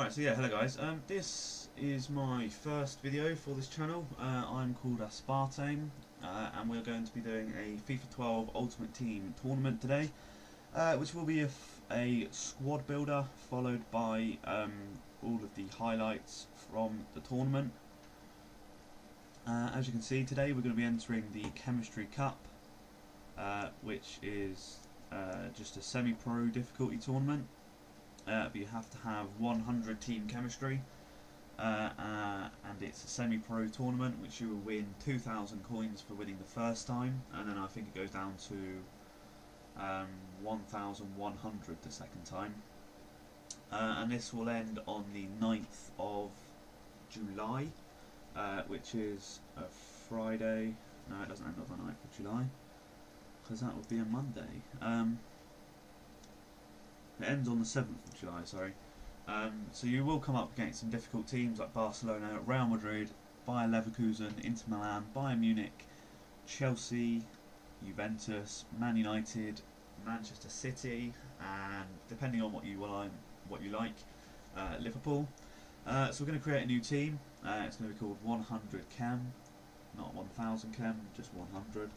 Alright, so yeah, hello guys. This is my first video for this channel. I'm called Aspartame, and we're going to be doing a FIFA 12 Ultimate Team tournament today, which will be a squad builder followed by all of the highlights from the tournament. As you can see, today we're going to be entering the Chemistry Cup, which is just a semi-pro difficulty tournament. But you have to have 100 team chemistry, and it's a semi-pro tournament which you will win 2,000 coins for winning the first time, and then I think it goes down to 1,100 the second time, and this will end on the 9th of July, which is a Friday. No, it doesn't end on the 9th of July because that would be a Monday. It ends on the 7th of July, sorry. So you will come up against some difficult teams like Barcelona, Real Madrid, Bayer Leverkusen, Inter Milan, Bayern Munich, Chelsea, Juventus, Man United, Manchester City, and depending on what you like, Liverpool. So we're going to create a new team. It's going to be called 100 Chem, not 1000 Chem, just 100.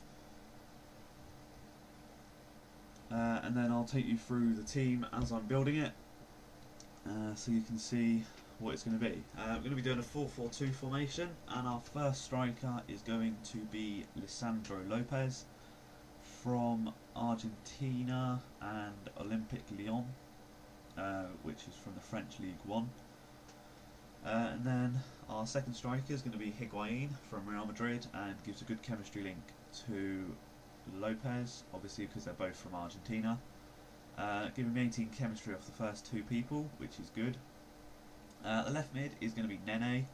And then I'll take you through the team as I'm building it, so you can see what it's going to be. We're going to be doing a 4-4-2 formation, and our first striker is going to be Lisandro Lopez from Argentina and Olympique Lyon, which is from the French League One. And then our second striker is going to be Higuain from Real Madrid, and gives a good chemistry link to Lopez, obviously because they're both from Argentina. Giving me 18 chemistry off the first two people, which is good. The left mid is going to be Nene,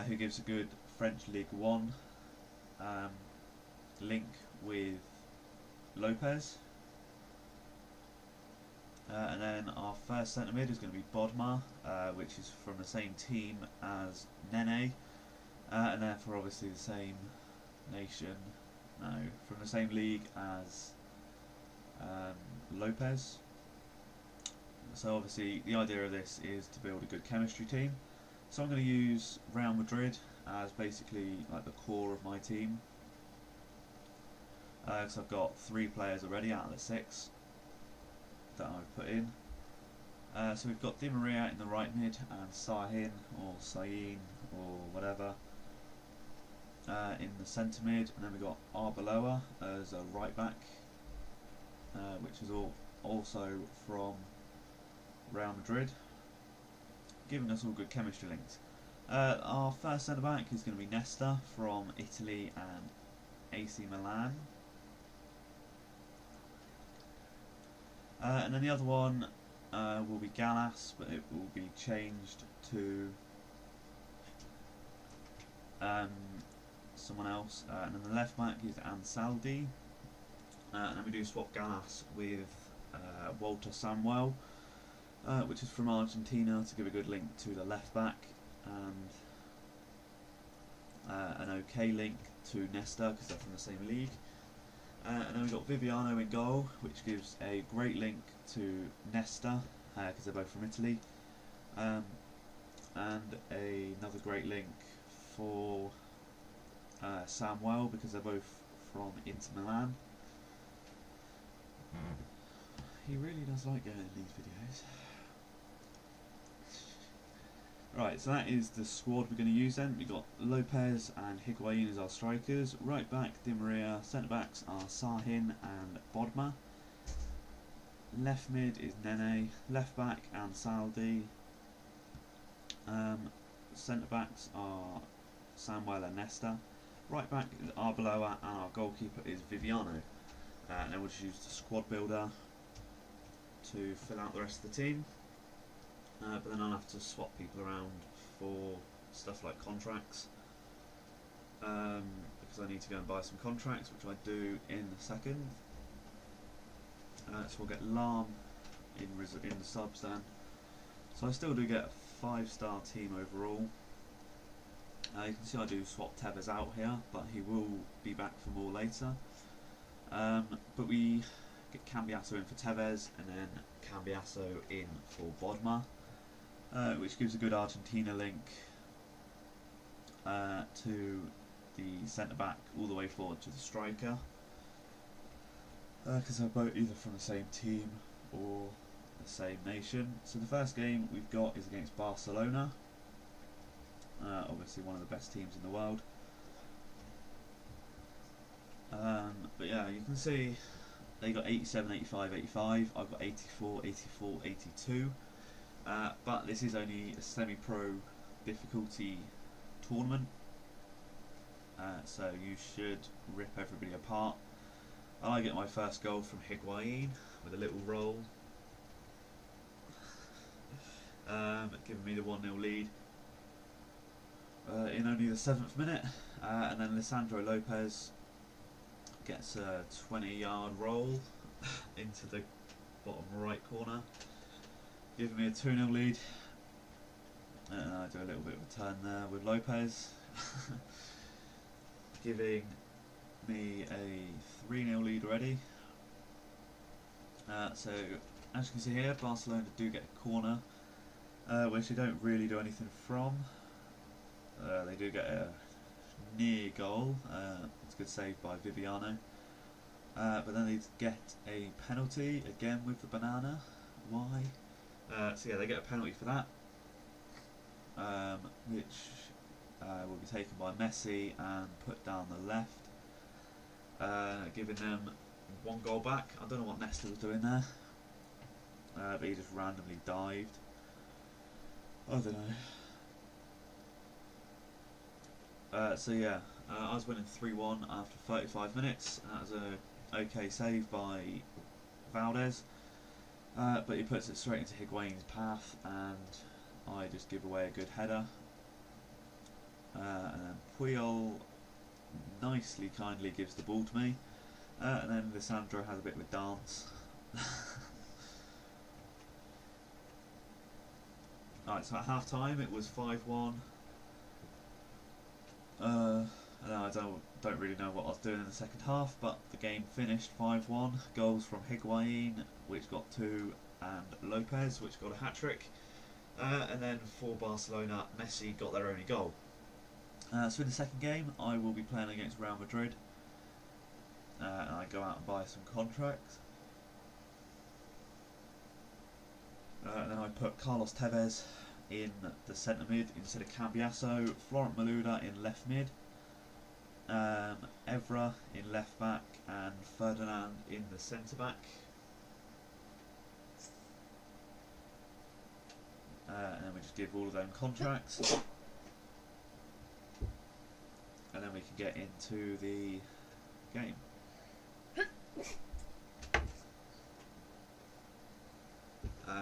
who gives a good French League One link with Lopez. And then our first centre mid is going to be Bodmer, which is from the same team as Nene, and therefore obviously the same nation. No, from the same league as Lopez. So obviously the idea of this is to build a good chemistry team. So I'm going to use Real Madrid as basically like the core of my team, because I've got 3 players already out of the 6 that I've put in. So we've got Di Maria in the right mid, and Sahin or Sahin or whatever in the centre mid, and then we've got Arbeloa as a right back, which is also from Real Madrid, giving us all good chemistry links. Our first centre back is going to be Nesta from Italy and AC Milan, and then the other one will be Gallas, but it will be changed to someone else, and then the left back is Ansaldi, and then we do swap Gallas with Walter Samuel, which is from Argentina, to give a good link to the left back, and an okay link to Nesta because they're from the same league. And then we've got Viviano in goal, which gives a great link to Nesta because they're both from Italy, and another great link for Samuel because they're both from Inter Milan. He really does like going in these videos. Right, so that is the squad we're going to use then. We've got Lopez and Higuain as our strikers. Right back, Di Maria. Centre backs are Sahin and Bodmer. Left mid is Nene. Left back, Ansaldi. Centre backs are Samuel and Nesta. Right back is Arbeloa, and our goalkeeper is Viviano. And then we'll just use the squad builder to fill out the rest of the team. But then I'll have to swap people around for stuff like contracts, because I need to go and buy some contracts, which I do in a second. So we'll get Lam in the subs then. So I still do get a 5-star team overall. You can see I do swap Tevez out here, but he will be back for more later. But we get Cambiasso in for Tevez, and then Cambiasso in for Bodmer. which gives a good Argentina link to the centre back all the way forward to the striker, because they're both either from the same team or the same nation. So the first game we've got is against Barcelona, obviously one of the best teams in the world. But yeah, you can see they got 87, 85, 85. I've got 84, 84, 82. But this is only a semi-pro difficulty tournament, so you should rip everybody apart. I get my first goal from Higuain with a little roll, giving me the 1-0 lead in only the 7th minute, and then Lisandro Lopez gets a 20-yard roll into the bottom right corner, giving me a 2-0 lead. And I do a little bit of a turn there with Lopez, giving me a 3-0 lead already. So as you can see here, Barcelona do get a corner, which they don't really do anything from. They do get a near goal. It's a good save by Viviano. But then they get a penalty again with the banana. Why? So yeah, they get a penalty for that, which will be taken by Messi and put down the left, giving them 1 goal back. I don't know what Nesta was doing there, but he just randomly dived. I don't know. So yeah, I was winning 3-1 after 35 minutes. That was a okay save by Valdez, but he puts it straight into Higuain's path, and I just give away a good header. And then Puyol nicely, kindly gives the ball to me, and then Lisandro has a bit of a dance. Alright, so at half time it was 5-1. I don't really know what I was doing in the second half, but the game finished 5-1. Goals from Higuain, which got 2, and Lopez, which got a hat-trick. And then for Barcelona, Messi got their only goal. So in the second game, I will be playing against Real Madrid, and I go out and buy some contracts. And then I put Carlos Tevez in the centre mid instead of Cambiasso, Florent Malouda in left mid, Evra in left back, and Ferdinand in the centre back. And then we just give all of them contracts, and then we can get into the game.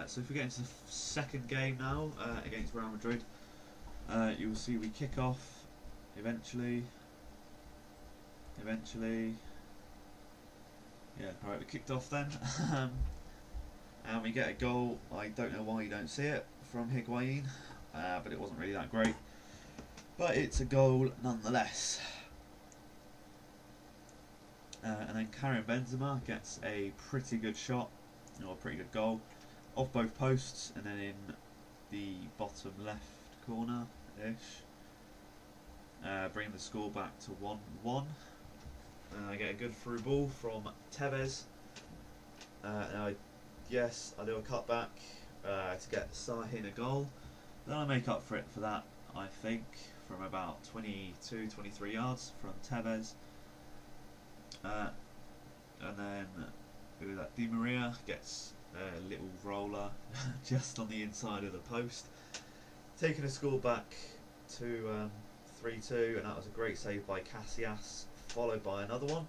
So if we get into the second game now, against Real Madrid, you will see we kick off eventually. Yeah, alright, we kicked off then. And we get a goal. I don't know why you don't see it, from Higuain, but it wasn't really that great. But it's a goal nonetheless. And then Karim Benzema gets a pretty good shot, or a pretty good goal, off both posts, and then in the bottom left corner-ish, bringing the score back to 1-1. I get a good through ball from Tevez. And yes, I do a cutback to get Sahin a goal. Then I make up for it for that, I think, from about 22, 23 yards from Tevez. And then who that? Di Maria gets a little roller just on the inside of the post, taking a score back to 3-2, and that was a great save by Casillas, followed by another one.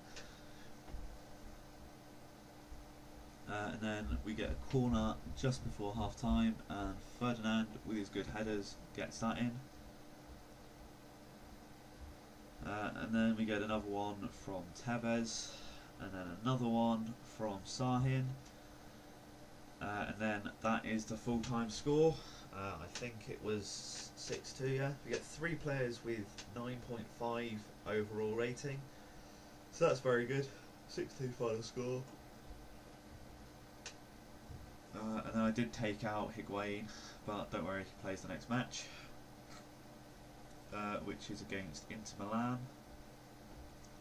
And then we get a corner just before half time, and Ferdinand with his good headers gets that in. And then we get another one from Tevez, and then another one from Sahin, and then that is the full-time score. I think it was 6-2, yeah. We get 3 players with 9.5 overall rating, so that's very good. 6-2 final score. And then I did take out Higuain, but don't worry, he plays the next match, which is against Inter Milan.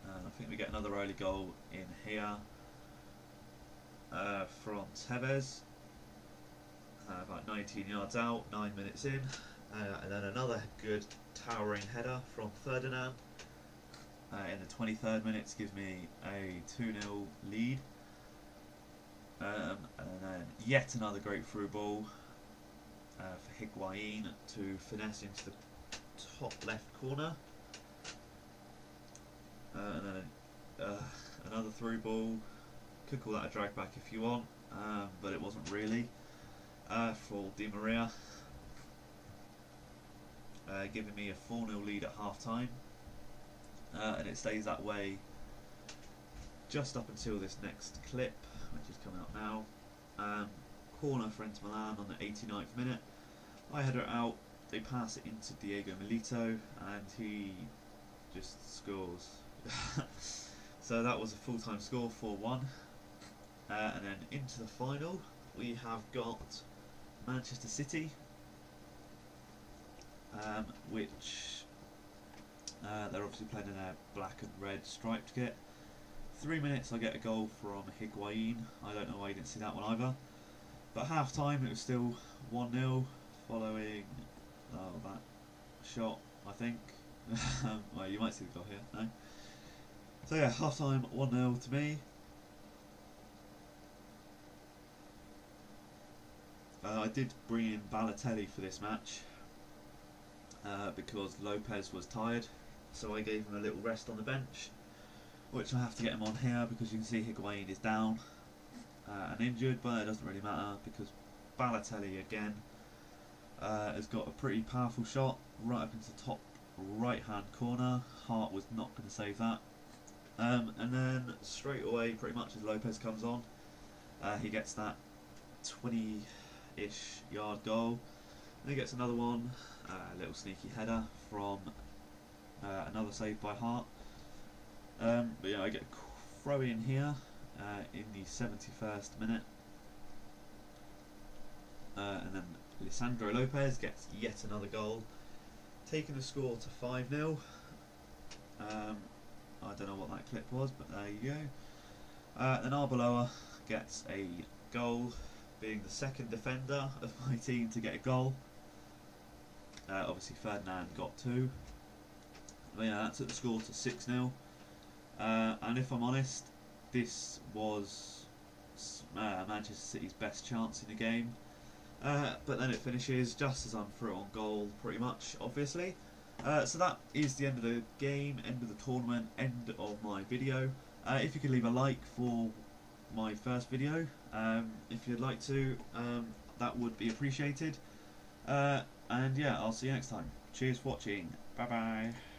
And I think we get another early goal in here from Tevez, about 19 yards out, 9 minutes in, and then another good towering header from Ferdinand in the 23rd minute gives me a 2-0 lead. And then yet another great through ball for Higuain to finesse into the top left corner. And then another through ball. Could call that a drag back if you want, but it wasn't really, for Di Maria, giving me a 4-0 lead at half time, and it stays that way just up until this next clip, which is coming up now. Corner for Inter Milan on the 89th minute. I header it out, they pass it into Diego Milito, and he just scores. So that was a full-time score, 4-1. And then into the final, we have got Manchester City, which they're obviously playing in their black and red striped kit. 3 minutes I get a goal from Higuain. I don't know why you didn't see that one either. But half time it was still 1-0 following that shot, I think. Well, you might see the goal here, no? So yeah, half time 1-0 to me. I did bring in Balotelli for this match because Lopez was tired, so I gave him a little rest on the bench, which I have to get him on here because you can see Higuain is down and injured, but it doesn't really matter because Balotelli again has got a pretty powerful shot right up into the top right hand corner. Hart was not going to save that, and then straight away pretty much as Lopez comes on, he gets that 20-ish yard goal, and he gets another one, a little sneaky header from another save by Hart. But yeah, I get a throw in here in the 71st minute, and then Lisandro Lopez gets yet another goal, taking the score to 5-0. I don't know what that clip was, but there you go. Then Arbeloa gets a goal, being the second defender of my team to get a goal. Obviously Ferdinand got 2. But yeah, that took the score to 6-0. And if I'm honest, this was Manchester City's best chance in the game. But then it finishes just as I'm through on goal, pretty much, obviously. So that is the end of the game, end of the tournament, end of my video. If you could leave a like for my first video, if you'd like to, that would be appreciated. And yeah, I'll see you next time. Cheers for watching. Bye bye.